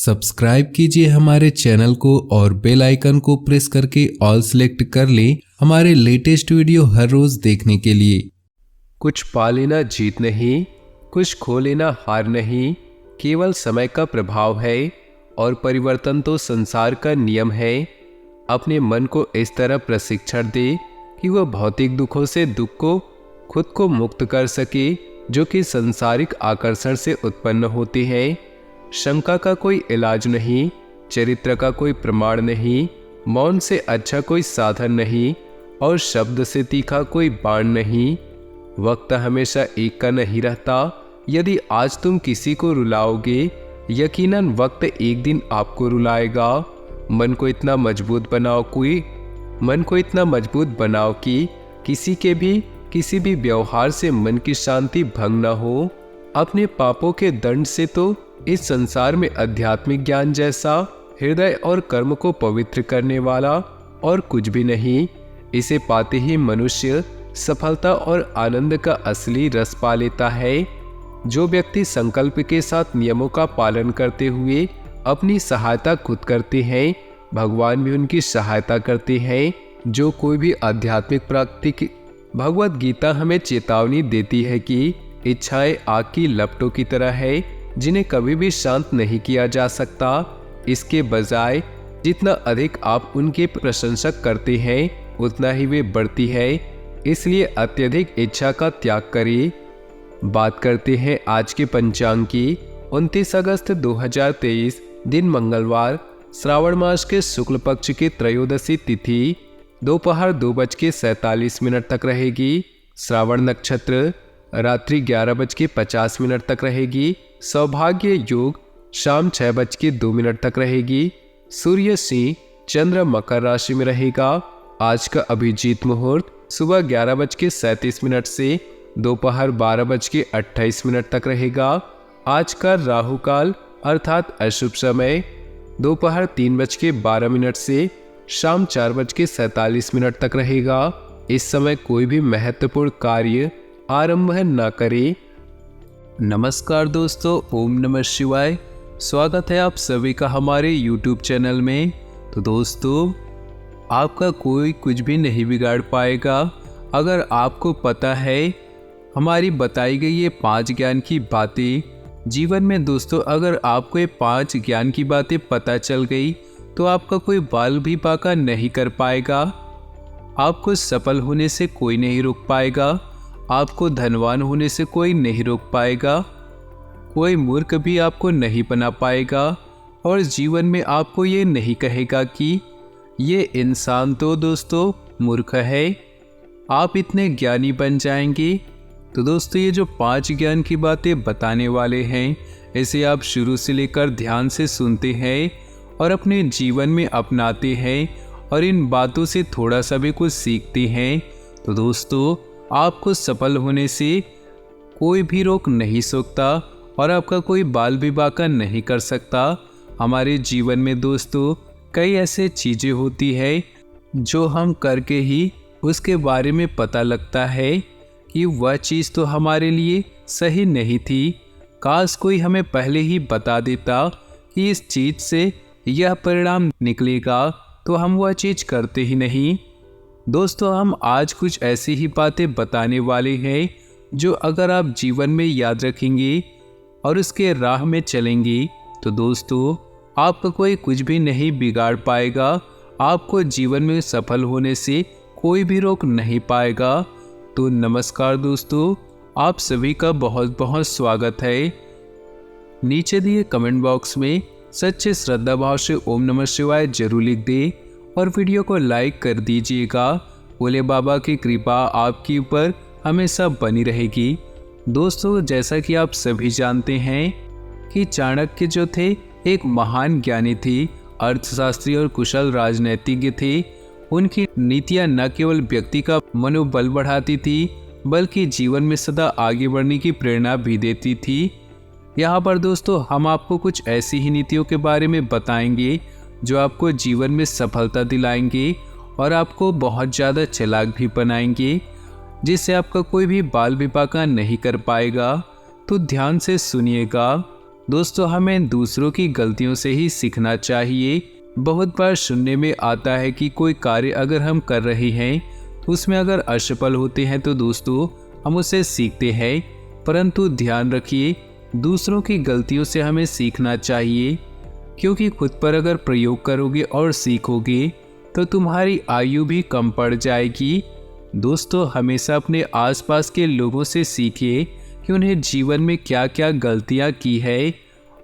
Subscribe कीजिए हमारे channel को और बेल आइकन को प्रेस करके ऑल सेलेक्ट कर लें हमारे लेटेस्ट वीडियो हर रोज देखने के लिए। कुछ पा लेना जीत नहीं, कुछ खो लेना हार नहीं, केवल समय का प्रभाव है और परिवर्तन तो संसार का नियम है। अपने मन को इस तरह प्रशिक्षण दे कि वह भौतिक दुखों से दुख को खुद को मुक्त कर सके, जो कि सांसारिक आकर्षण से उत्पन्न होते हैं। शंका का कोई इलाज नहीं, चरित्र का कोई प्रमाण नहीं, मौन से अच्छा कोई साधन नहीं और शब्द से तीखा कोई बाण नहीं। वक्त हमेशा एक का नहीं रहता। यदि आज तुम किसी को रुलाओगे, यकीनन वक्त एक दिन आपको रुलाएगा। मन को इतना मजबूत बनाओ कि किसी भी व्यवहार से मन की शांति भंग न हो। अपने पापों के दंड से तो इस संसार में आध्यात्मिक ज्ञान जैसा हृदय और कर्म को पवित्र करने वाला और कुछ भी नहीं। इसे पाते ही मनुष्य सफलता और आनंद का असली रस पा लेता है। जो व्यक्ति संकल्प के साथ नियमों का पालन करते हुए अपनी सहायता खुद करते हैं, भगवान भी उनकी सहायता करते हैं। जो कोई भी आध्यात्मिक प्राप्ति भगवत गीता हमें चेतावनी देती है कि इच्छाएं आग की लपटों की तरह है, जिन्हें कभी भी शांत नहीं किया जा सकता। इसके बजाय जितना अधिक आप उनके प्रशंसक करते हैं, उतना ही वे बढ़ती है। इसलिए अत्यधिक इच्छा का त्याग करिए। बात करते हैं आज के पंचांग की। 29 अगस्त 2023 दिन मंगलवार, श्रावण मास के शुक्ल पक्ष की त्रयोदशी तिथि दोपहर 2:47 तक रहेगी। श्रावण नक्षत्र रात्रि 11:50 तक रहेगी। सौभाग्य योग शाम 6:02 तक रहेगी। सूर्य सिंह, चंद्र मकर राशि में रहेगा। आज का अभिजीत मुहूर्त सुबह 11:37 से दोपहर 12:28 तक रहेगा। आज का राहु काल अर्थात अशुभ समय दोपहर 3:12 से शाम 4:47 तक रहेगा। इस समय कोई भी महत्वपूर्ण कार्य आरंभ न करें। नमस्कार दोस्तों, ओम नमः शिवाय। स्वागत है आप सभी का हमारे YouTube चैनल में। तो दोस्तों, आपका कोई कुछ भी नहीं बिगाड़ पाएगा अगर आपको पता है हमारी बताई गई ये 5 ज्ञान की बातें। जीवन में दोस्तों, अगर आपको ये 5 ज्ञान की बातें पता चल गई तो आपका कोई बाल भी बांका नहीं कर पाएगा। आपको सफल होने से कोई नहीं रोक पाएगा। आपको धनवान होने से कोई नहीं रोक पाएगा। कोई मूर्ख भी आपको नहीं बना पाएगा और जीवन में आपको ये नहीं कहेगा कि ये इंसान तो दोस्तों मूर्ख है। आप इतने ज्ञानी बन जाएंगे। तो दोस्तों, ये जो 5 ज्ञान की बातें बताने वाले हैं, इसे आप शुरू से लेकर ध्यान से सुनते हैं और अपने जीवन में अपनाते हैं और इन बातों से थोड़ा सा भी कुछ सीखते हैं, तो दोस्तों आपको सफल होने से कोई भी रोक नहीं सकता और आपका कोई बाल भी बांका नहीं कर सकता। हमारे जीवन में दोस्तों कई ऐसे चीज़ें होती है जो हम करके ही उसके बारे में पता लगता है कि वह चीज़ तो हमारे लिए सही नहीं थी। काश कोई हमें पहले ही बता देता कि इस चीज़ से यह परिणाम निकलेगा, तो हम वह चीज़ करते ही नहीं। दोस्तों, हम आज कुछ ऐसी ही बातें बताने वाले हैं जो अगर आप जीवन में याद रखेंगे और उसके राह में चलेंगे, तो दोस्तों आपका कोई कुछ भी नहीं बिगाड़ पाएगा। आपको जीवन में सफल होने से कोई भी रोक नहीं पाएगा। तो नमस्कार दोस्तों, आप सभी का बहुत बहुत स्वागत है। नीचे दिए कमेंट बॉक्स में सच्चे श्रद्धा भाव से ओम नमः शिवाय जरूर लिख दे और वीडियो को लाइक कर दीजिएगा। भोले बाबा की कृपा आपके ऊपर हमेशा बनी रहेगी। दोस्तों, जैसा कि आप सभी जानते हैं कि चाणक्य जो थे एक महान ज्ञानी थे, अर्थशास्त्री और कुशल राजनीतिज्ञ थे। उनकी नीतियां न केवल व्यक्ति का मनोबल बढ़ाती थी, बल्कि जीवन में सदा आगे बढ़ने की प्रेरणा भी देती थी। यहाँ पर दोस्तों हम आपको कुछ ऐसी ही नीतियों के बारे में बताएंगे जो आपको जीवन में सफलता दिलाएंगे और आपको बहुत ज़्यादा चालाक भी बनाएंगे, जिससे आपका कोई भी बाल भी बांका नहीं कर पाएगा। तो ध्यान से सुनिएगा। दोस्तों हमें दूसरों की गलतियों से ही सीखना चाहिए। बहुत बार सुनने में आता है कि कोई कार्य अगर हम कर रहे हैं तो उसमें अगर असफल होते हैं तो दोस्तों हम उससे सीखते हैं, परंतु ध्यान रखिए दूसरों की गलतियों से हमें सीखना चाहिए, क्योंकि खुद पर अगर प्रयोग करोगे और सीखोगे तो तुम्हारी आयु भी कम पड़ जाएगी। दोस्तों हमेशा अपने आसपास के लोगों से सीखिए कि उन्हें जीवन में क्या क्या गलतियां की है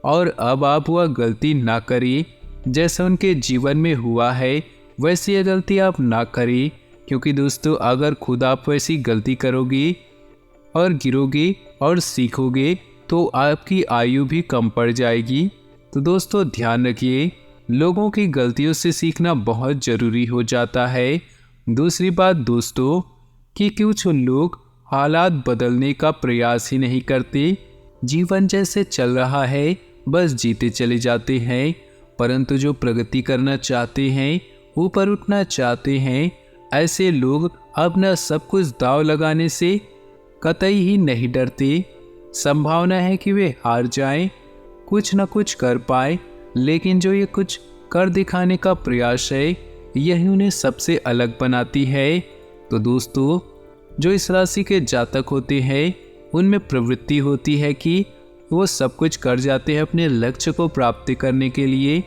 और अब आप वह गलती ना करें। जैसा उनके जीवन में हुआ है वैसी ये गलती आप ना करें, क्योंकि दोस्तों अगर खुद आप वैसी गलती करोगे और गिरोगे और सीखोगे तो आपकी आयु भी कम पड़ जाएगी। तो दोस्तों ध्यान रखिए लोगों की गलतियों से सीखना बहुत ज़रूरी हो जाता है। दूसरी बात दोस्तों कि कुछ लोग हालात बदलने का प्रयास ही नहीं करते, जीवन जैसे चल रहा है बस जीते चले जाते हैं, परंतु जो प्रगति करना चाहते हैं, ऊपर उठना चाहते हैं, ऐसे लोग अपना सब कुछ दांव लगाने से कतई ही नहीं डरते। संभावना है कि वे हार जाएं, कुछ न कुछ कर पाए, लेकिन जो ये कुछ कर दिखाने का प्रयास है यही उन्हें सबसे अलग बनाती है। तो दोस्तों जो इस राशि के जातक होते हैं उनमें प्रवृत्ति होती है कि वो सब कुछ कर जाते हैं अपने लक्ष्य को प्राप्त करने के लिए,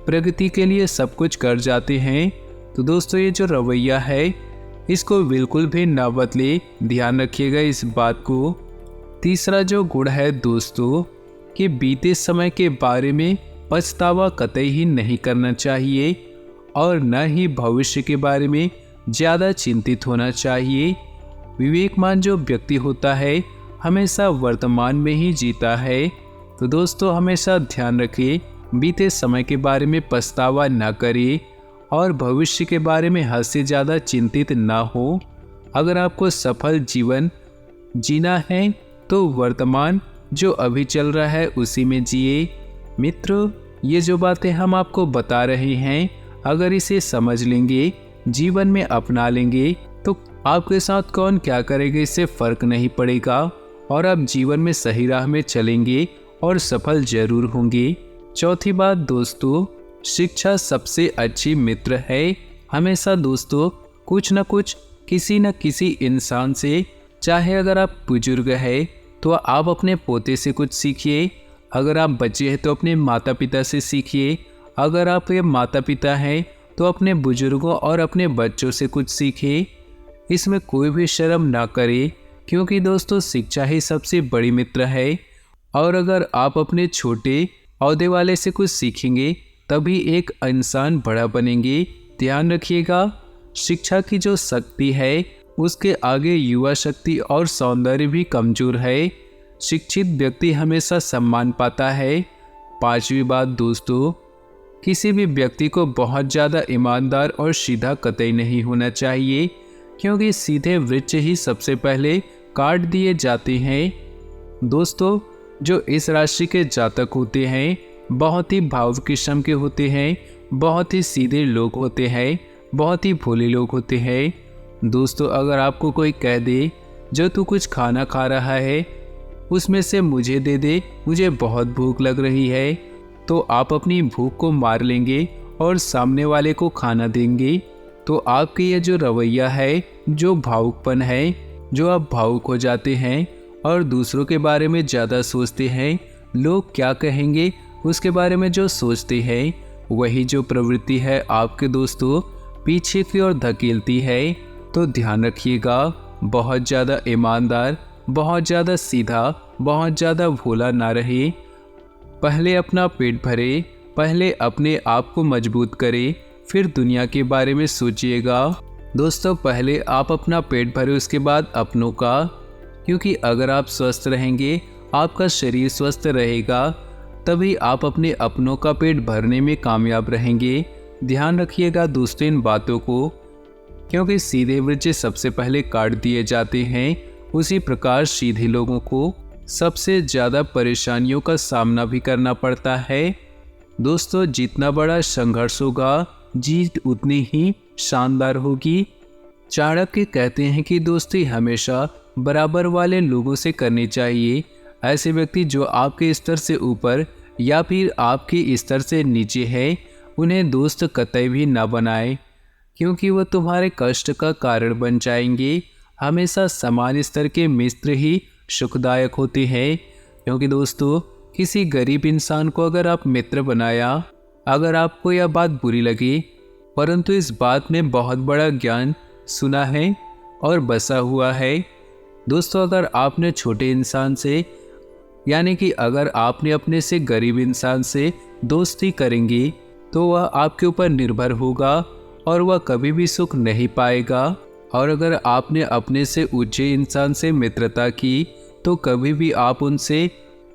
प्रगति के लिए सब कुछ कर जाते हैं। तो दोस्तों ये जो रवैया है इसको बिल्कुल भी ना बदले, ध्यान रखिएगा इस बात को। तीसरा जो गुण है दोस्तों कि बीते समय के बारे में पछतावा कतई ही नहीं करना चाहिए और न ही भविष्य के बारे में ज़्यादा चिंतित होना चाहिए। विवेकमान जो व्यक्ति होता है हमेशा वर्तमान में ही जीता है। तो दोस्तों हमेशा ध्यान रखिए बीते समय के बारे में पछतावा न करिए और भविष्य के बारे में हद से ज़्यादा चिंतित ना हो। अगर आपको सफल जीवन जीना है तो वर्तमान जो अभी चल रहा है उसी में जिए। मित्रों ये जो बातें हम आपको बता रहे हैं अगर इसे समझ लेंगे, जीवन में अपना लेंगे तो आपके साथ कौन क्या करेगा इससे फर्क नहीं पड़ेगा और आप जीवन में सही राह में चलेंगे और सफल जरूर होंगे। चौथी बात दोस्तों शिक्षा सबसे अच्छी मित्र है। हमेशा दोस्तों कुछ न कुछ किसी न किसी इंसान से, चाहे अगर आप बुजुर्ग है तो आप अपने पोते से कुछ सीखिए, अगर आप बच्चे हैं तो अपने माता पिता से सीखिए, अगर आप ये माता पिता हैं तो अपने बुजुर्गों और अपने बच्चों से कुछ सीखिए। इसमें कोई भी शर्म ना करे, क्योंकि दोस्तों शिक्षा ही सबसे बड़ी मित्र है। और अगर आप अपने छोटे औहदे वाले से कुछ सीखेंगे तभी एक इंसान बड़ा बनेंगे। ध्यान रखिएगा शिक्षा की जो शक्ति है उसके आगे युवा शक्ति और सौंदर्य भी कमजोर है। शिक्षित व्यक्ति हमेशा सम्मान पाता है। पांचवी बात दोस्तों किसी भी व्यक्ति को बहुत ज़्यादा ईमानदार और सीधा कतई नहीं होना चाहिए, क्योंकि सीधे वृक्ष ही सबसे पहले काट दिए जाते हैं। दोस्तों जो इस राशि के जातक होते हैं बहुत ही भावुक किस्म के होते हैं, बहुत ही सीधे लोग होते हैं, बहुत ही भोले लोग होते हैं। दोस्तों अगर आपको कोई कह दे जो तू कुछ खाना खा रहा है उसमें से मुझे दे दे, मुझे बहुत भूख लग रही है, तो आप अपनी भूख को मार लेंगे और सामने वाले को खाना देंगे। तो आपकी ये जो रवैया है, जो भावुकपन है, जो आप भावुक हो जाते हैं और दूसरों के बारे में ज़्यादा सोचते हैं, लोग क्या कहेंगे उसके बारे में जो सोचते हैं, वही जो प्रवृत्ति है आपके दोस्तों पीछे की ओर धकेलती है। तो ध्यान रखिएगा बहुत ज़्यादा ईमानदार, बहुत ज़्यादा सीधा, बहुत ज़्यादा भोला ना रहे। पहले अपना पेट भरे, पहले अपने आप को मजबूत करे, फिर दुनिया के बारे में सोचिएगा। दोस्तों पहले आप अपना पेट भरे उसके बाद अपनों का, क्योंकि अगर आप स्वस्थ रहेंगे, आपका शरीर स्वस्थ रहेगा, तभी आप अपने अपनों का पेट भरने में कामयाब रहेंगे। ध्यान रखिएगा दोस्तों इन बातों को, क्योंकि सीधे वृक्ष सबसे पहले काट दिए जाते हैं, उसी प्रकार सीधे लोगों को सबसे ज़्यादा परेशानियों का सामना भी करना पड़ता है। दोस्तों जितना बड़ा संघर्ष होगा जीत उतनी ही शानदार होगी। चाणक्य कहते हैं कि दोस्ती हमेशा बराबर वाले लोगों से करनी चाहिए, ऐसे व्यक्ति जो आपके स्तर से ऊपर या फिर आपके स्तर से नीचे है, उन्हें दोस्त कतई भी ना बनाए, क्योंकि वह तुम्हारे कष्ट का कारण बन जाएंगे। हमेशा समान स्तर के मित्र ही सुखदायक होते हैं, क्योंकि दोस्तों किसी गरीब इंसान को अगर आप मित्र बनाया, अगर आपको यह बात बुरी लगी, परंतु इस बात में बहुत बड़ा ज्ञान सुना है और बसा हुआ है। दोस्तों अगर आपने छोटे इंसान से, यानी कि अगर आपने अपने से गरीब इंसान से दोस्ती करेंगी, तो वह आपके ऊपर निर्भर होगा और वह कभी भी सुख नहीं पाएगा। और अगर आपने अपने से ऊंचे इंसान से मित्रता की, तो कभी भी आप उनसे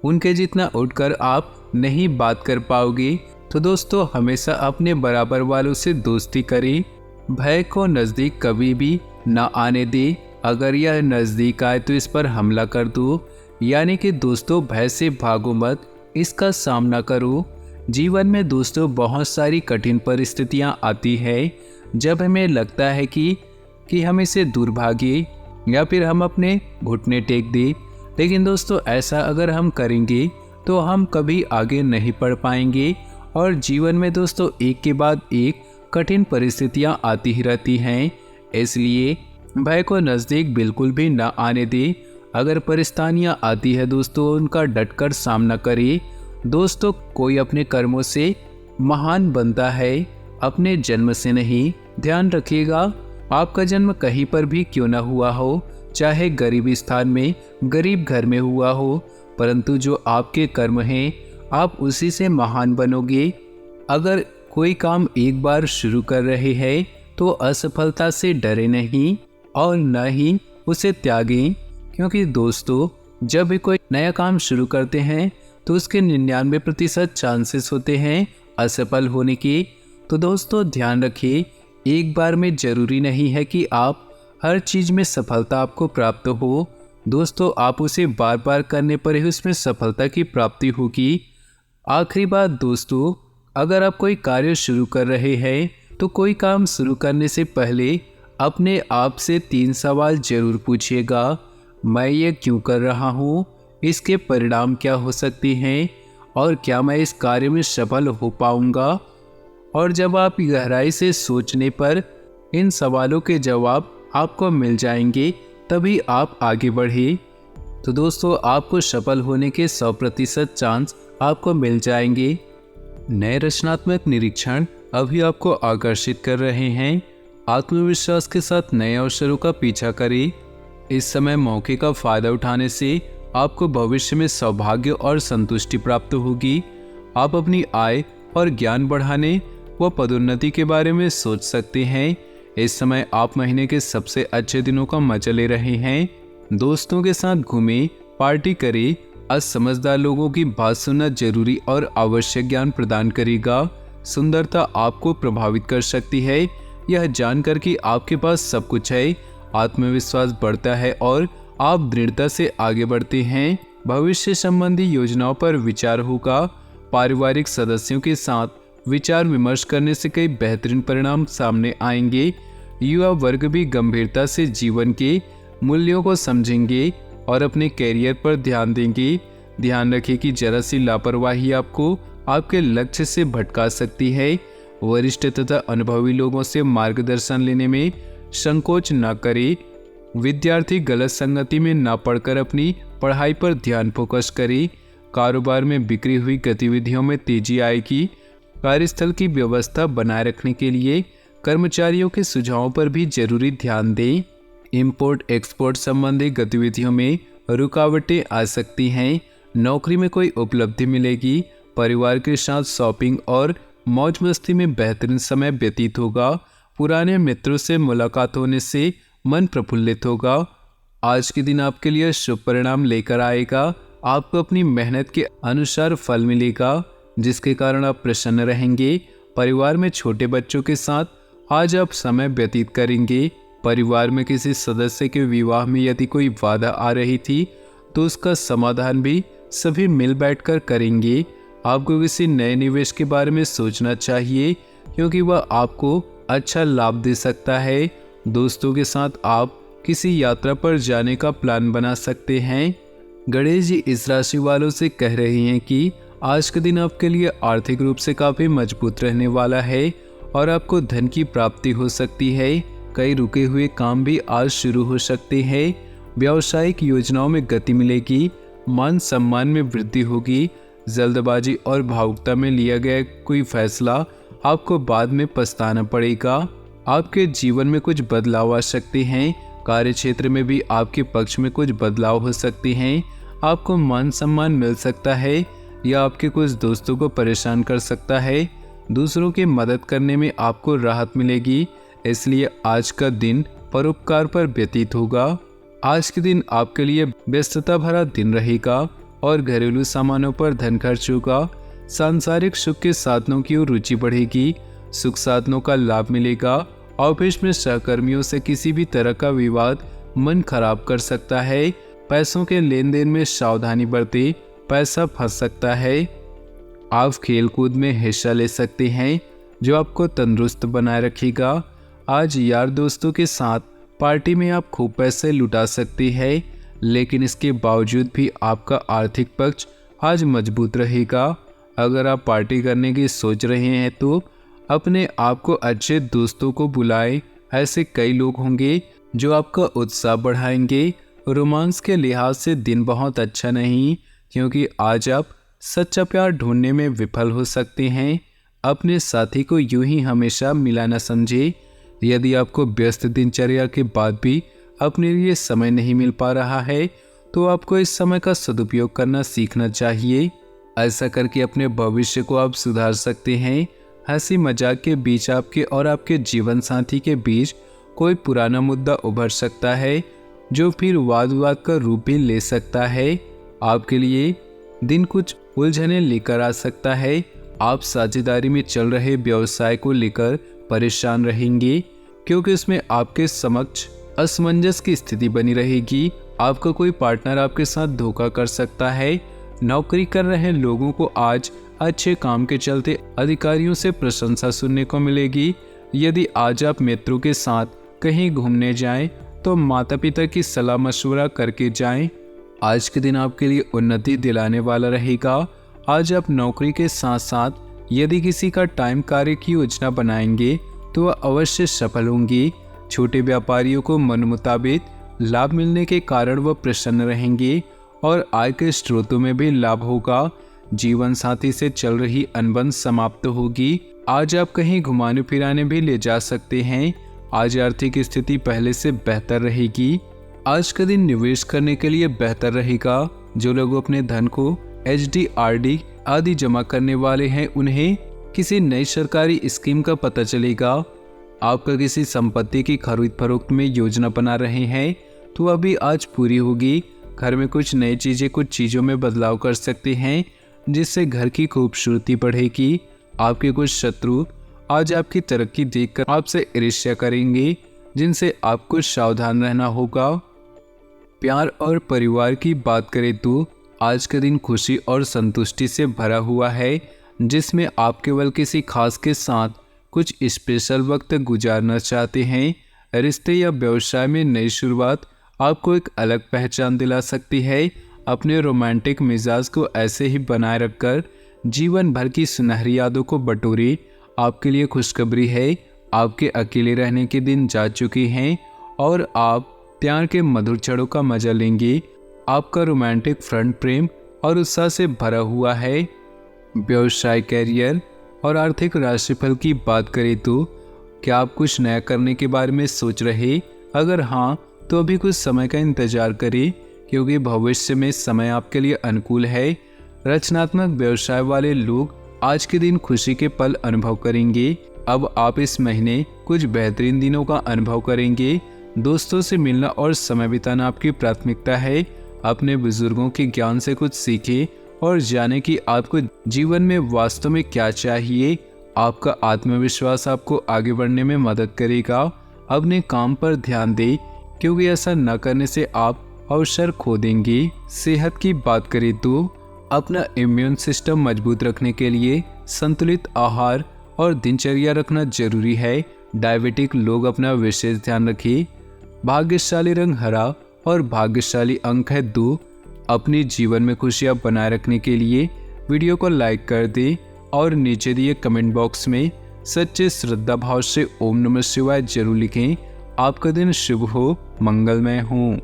उनके जितना उठकर आप नहीं बात कर पाओगे। तो दोस्तों हमेशा अपने बराबर वालों से दोस्ती करें। भय को नज़दीक कभी भी ना आने दे। अगर यह नज़दीक आए तो इस पर हमला कर दो। यानी कि दोस्तों भय से भागो मत, इसका सामना करो। जीवन में दोस्तों बहुत सारी कठिन परिस्थितियां आती है, जब हमें लगता है कि हम इसे दूर भागे या फिर हम अपने घुटने टेक दें। लेकिन दोस्तों ऐसा अगर हम करेंगे तो हम कभी आगे नहीं बढ़ पाएंगे और जीवन में दोस्तों एक के बाद एक कठिन परिस्थितियां आती ही रहती हैं। इसलिए भय को नज़दीक बिल्कुल भी ना आने दे। अगर परेशानियां आती है दोस्तों, उनका डटकर सामना करें। दोस्तों कोई अपने कर्मों से महान बनता है, अपने जन्म से नहीं। ध्यान रखिएगा, आपका जन्म कहीं पर भी क्यों ना हुआ हो, चाहे गरीब स्थान में, गरीब घर में हुआ हो, परंतु जो आपके कर्म हैं आप उसी से महान बनोगे। अगर कोई काम एक बार शुरू कर रहे हैं तो असफलता से डरे नहीं और न ही उसे त्यागें, क्योंकि दोस्तों जब भी कोई नया काम शुरू करते हैं तो उसके 99% चांसेस होते हैं असफल होने के। तो दोस्तों ध्यान रखिए, एक बार में जरूरी नहीं है कि आप हर चीज़ में सफलता आपको प्राप्त हो। दोस्तों आप उसे बार बार करने पर ही उसमें सफलता की प्राप्ति होगी। आखिरी बात दोस्तों, अगर आप कोई कार्य शुरू कर रहे हैं तो कोई काम शुरू करने से पहले अपने आप से 3 सवाल जरूर पूछिएगा। मैं ये क्यों कर रहा हूँ, इसके परिणाम क्या हो सकते हैं और क्या मैं इस कार्य में सफल हो पाऊँगा। और जब आप गहराई से सोचने पर इन सवालों के जवाब आपको मिल जाएंगे, तभी आप आगे बढ़े। तो दोस्तों आपको सफल होने के 100% चांस आपको मिल जाएंगे। नए रचनात्मक निरीक्षण अभी आपको आकर्षित कर रहे हैं। आत्मविश्वास के साथ नए अवसरों का पीछा करें। इस समय मौके का फायदा उठाने से आपको भविष्य में सौभाग्य और संतुष्टि प्राप्त होगी। आप अपनी आय और ज्ञान बढ़ाने व पदोन्नति के बारे में सोच सकते हैं। इस समय आप महीने के सबसे अच्छे दिनों का मजा ले रहे हैं। दोस्तों के साथ घूमें, पार्टी करें। आज समझदार लोगों की बात सुनना जरूरी और आवश्यक ज्ञान प्रदान करेगा। सुंदरता आपको प्रभावित कर सकती है। यह जानकर कि आपके पास सब कुछ है, आत्मविश्वास बढ़ता है और आप दृढ़ता से आगे बढ़ते हैं। भविष्य संबंधी योजनाओं पर विचार होगा। पारिवारिक सदस्यों के साथ विचार विमर्श करने से कई बेहतरीन परिणाम सामने आएंगे। युवा वर्ग भी गंभीरता से जीवन के मूल्यों को समझेंगे और अपने कैरियर पर ध्यान देंगे। ध्यान रखें कि जरा सी लापरवाही आपको आपके लक्ष्य से भटका सकती है। वरिष्ठ तथा अनुभवी लोगों से मार्गदर्शन लेने में संकोच न करें। विद्यार्थी गलत संगति में न पड़कर अपनी पढ़ाई पर ध्यान फोकस करें। कारोबार में बिखरी हुई गतिविधियों में तेजी आएगी। कार्यस्थल की व्यवस्था बनाए रखने के लिए कर्मचारियों के सुझावों पर भी जरूरी ध्यान दें। इंपोर्ट एक्सपोर्ट संबंधी गतिविधियों में रुकावटें आ सकती हैं। नौकरी में कोई उपलब्धि मिलेगी। परिवार के साथ शॉपिंग और मौज मस्ती में बेहतरीन समय व्यतीत होगा। पुराने मित्रों से मुलाकात होने से मन प्रफुल्लित होगा। आज के दिन आपके लिए शुभ परिणाम लेकर आएगा। आपको अपनी मेहनत के अनुसार फल मिलेगा, जिसके कारण आप प्रसन्न रहेंगे। परिवार में छोटे बच्चों के साथ आज आप समय व्यतीत करेंगे। परिवार में किसी सदस्य के विवाह में यदि कोई बाधा आ रही थी तो उसका समाधान भी सभी मिल बैठकर करेंगे। आपको किसी नए निवेश के बारे में सोचना चाहिए, क्योंकि वह आपको अच्छा लाभ दे सकता है। दोस्तों के साथ आप किसी यात्रा पर जाने का प्लान बना सकते हैं। गणेश जी इस राशि वालों से कह रहे हैं कि आज का दिन आपके लिए आर्थिक रूप से काफी मजबूत रहने वाला है और आपको धन की प्राप्ति हो सकती है। कई रुके हुए काम भी आज शुरू हो सकते हैं। व्यावसायिक योजनाओं में गति मिलेगी। मान सम्मान में वृद्धि होगी। जल्दबाजी और भावुकता में लिया गया कोई फैसला आपको बाद में पछताना पड़ेगा। आपके जीवन में कुछ बदलाव आ सकते हैं। कार्य क्षेत्र में भी आपके पक्ष में कुछ बदलाव हो सकते हैं। आपको मान सम्मान मिल सकता है या आपके कुछ दोस्तों को परेशान कर सकता है। दूसरों की मदद करने में आपको राहत मिलेगी, इसलिए आज का दिन परोपकार पर व्यतीत होगा। आज के दिन आपके लिए व्यस्तता भरा दिन रहेगा और घरेलू सामानों पर धन खर्च होगा। सांसारिक सुख के साधनों की ओर रुचि बढ़ेगी। सुख साधनों का लाभ मिलेगा। ऑफिस में सहकर्मियों से किसी भी तरह का विवाद मन खराब कर सकता है। पैसों के लेन देन में सावधानी बरतें, पैसा फंस सकता है। आप खेल कूद में हिस्सा ले सकते हैं जो आपको तंदुरुस्त बनाए रखेगा। आज यार दोस्तों के साथ पार्टी में आप खूब पैसे लुटा सकते हैं, लेकिन इसके बावजूद भी आपका आर्थिक पक्ष आज मजबूत रहेगा। अगर आप पार्टी करने की सोच रहे हैं तो अपने आप को अच्छे दोस्तों को बुलाएं। ऐसे कई लोग होंगे जो आपका उत्साह बढ़ाएंगे। रोमांस के लिहाज से दिन बहुत अच्छा नहीं, क्योंकि आज आप सच्चा प्यार ढूंढने में विफल हो सकते हैं। अपने साथी को यूं ही हमेशा मिला न समझे। यदि आपको व्यस्त दिनचर्या के बाद भी अपने लिए समय नहीं मिल पा रहा है तो आपको इस समय का सदुपयोग करना सीखना चाहिए। ऐसा करके अपने भविष्य को आप सुधार सकते हैं। हंसी मजाक के बीच आपके और आपके जीवन साथी के बीच कोई पुराना मुद्दा उभर सकता है जो फिर वाद विवाद का रूप भी ले सकता है। आपके लिए दिन कुछ उलझने लेकर आ सकता है। आप साझेदारी में चल रहे व्यवसाय को लेकर परेशान रहेंगे, क्योंकि इसमें आपके समक्ष असमंजस की स्थिति बनी रहेगी। आपका कोई पार्टनर आपके साथ धोखा कर सकता है। नौकरी कर रहे लोगों को आज अच्छे काम के चलते अधिकारियों से प्रशंसा सुनने को मिलेगी। यदि आज आप मित्रों के साथ कहीं घूमने जाएं तो माता पिता की सलाह मशवरा करके जाएं। आज के दिन आपके लिए उन्नति दिलाने वाला रहेगा। आज आप नौकरी के साथ साथ यदि किसी का टाइम कार्य की योजना बनाएंगे तो वह अवश्य सफल होंगी। छोटे व्यापारियों को मन मुताबिक लाभ मिलने के कारण वह प्रसन्न रहेंगे और आय के स्रोतों में भी लाभ होगा। जीवन साथी से चल रही अनबन समाप्त होगी। आज आप कहीं घुमाने फिराने भी ले जा सकते हैं। आज आर्थिक स्थिति पहले से बेहतर रहेगी। आज का दिन निवेश करने के लिए बेहतर रहेगा। जो लोग अपने धन को HD, RD आदि जमा करने वाले हैं उन्हें किसी नई सरकारी स्कीम का पता चलेगा। आपका किसी संपत्ति की खरीद फरोख्त में योजना बना रहे हैं तो अभी आज पूरी होगी। घर में कुछ नई चीजें कुछ चीजों में बदलाव कर सकते हैं जिससे घर की खूबसूरती बढ़ेगी। आपके कुछ शत्रु आज आपकी तरक्की देखकर आपसे ईर्ष्या करेंगे, जिनसे आपको सावधान रहना होगा। प्यार और परिवार की बात करें तो आज का दिन खुशी और संतुष्टि से भरा हुआ है, जिसमें आप केवल किसी खास के साथ कुछ स्पेशल वक्त गुजारना चाहते हैं। रिश्ते या व्यवसाय में नई शुरुआत आपको एक अलग पहचान दिला सकती है। अपने रोमांटिक मिजाज को ऐसे ही बनाए रखकर जीवन भर की सुनहरी यादों को बटोरे। आपके लिए खुशखबरी है, आपके अकेले रहने के दिन जा चुके हैं और आप प्यार के मधुर क्षणों का मजा लेंगे। आपका रोमांटिक फ्रंट प्रेम और उत्साह से भरा हुआ है। व्यवसाय, करियर और आर्थिक राशिफल की बात करें तो क्या आप कुछ नया करने के बारे में सोच रहे? अगर हाँ तो अभी कुछ समय का इंतजार करें, क्योंकि भविष्य में समय आपके लिए अनुकूल है। रचनात्मक व्यवसाय वाले लोग आज के दिन खुशी के पल अनुभव करेंगे। अब आप इस महीने कुछ बेहतरीन दिनों का अनुभव करेंगे। दोस्तों से मिलना और समय बिताना आपकी प्राथमिकता है। अपने बुजुर्गों के ज्ञान से कुछ सीखें और जाने कि आपको जीवन में वास्तव में क्या चाहिए। आपका आत्मविश्वास आपको आगे बढ़ने में मदद करेगा। अपने काम पर ध्यान दें, क्योंकि ऐसा न करने से आप अवसर खो देंगे। सेहत की बात करें तो अपना इम्यून सिस्टम मजबूत रखने के लिए संतुलित आहार और दिनचर्या रखना जरूरी है। डायबिटिक लोग अपना विशेष ध्यान रखें। भाग्यशाली रंग हरा और भाग्यशाली अंक है 2। अपने जीवन में खुशियाँ बनाए रखने के लिए वीडियो को लाइक कर दें और नीचे दिए कमेंट बॉक्स में सच्चे श्रद्धा भाव से ओम नमः शिवाय जरूर लिखें। आपका दिन शुभ हो, मंगलमय हो।